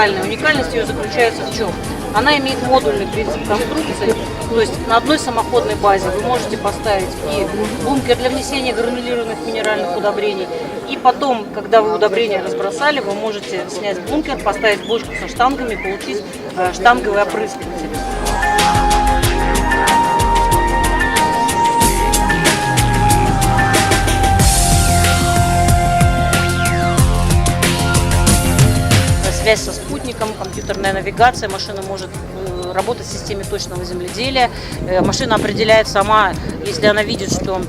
уникальная. Уникальность ее заключается в чем? Она имеет модульный принцип конструкции, то есть на одной самоходной базе вы можете поставить и бункер для внесения гранулированных минеральных удобрений, и потом, когда вы удобрения разбросали, вы можете снять бункер, поставить бочку со штангами, получить штанговый опрыскиватель. Связь со спутником, компьютерная навигация, машина может работать в системе точного земледелия. Машина определяет сама, если она видит, что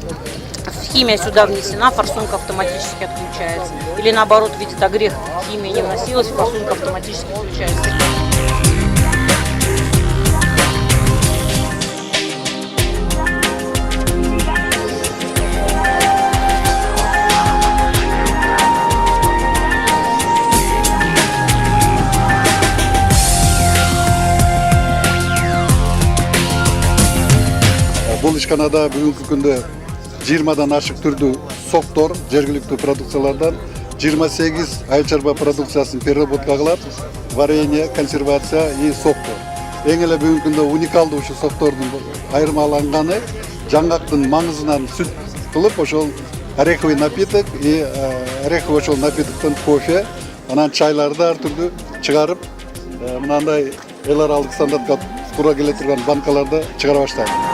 химия сюда внесена, форсунка автоматически отключается. Или наоборот, видит огрех, химия не вносилась, форсунка автоматически включается. Бұл ишканада бүгінгі күнде 20-дан ашық түрді соктор, жергілікті продукциялардан 28 айыл-чарба продукциясын переработка кылат, варенье, консервация и соктор. Эң эле бүгүнкү күндө уникалдуу ушу соктордун айырмаланганы жаңгактын маңызынан сүт кылып, ошол ореховый напиток и ореховый ошол напитоктон кофе, анан чайларды ар түрдүү чыгарып, мынандай эл аралык стандартка туура келе турган банкаларда чыгара баштады.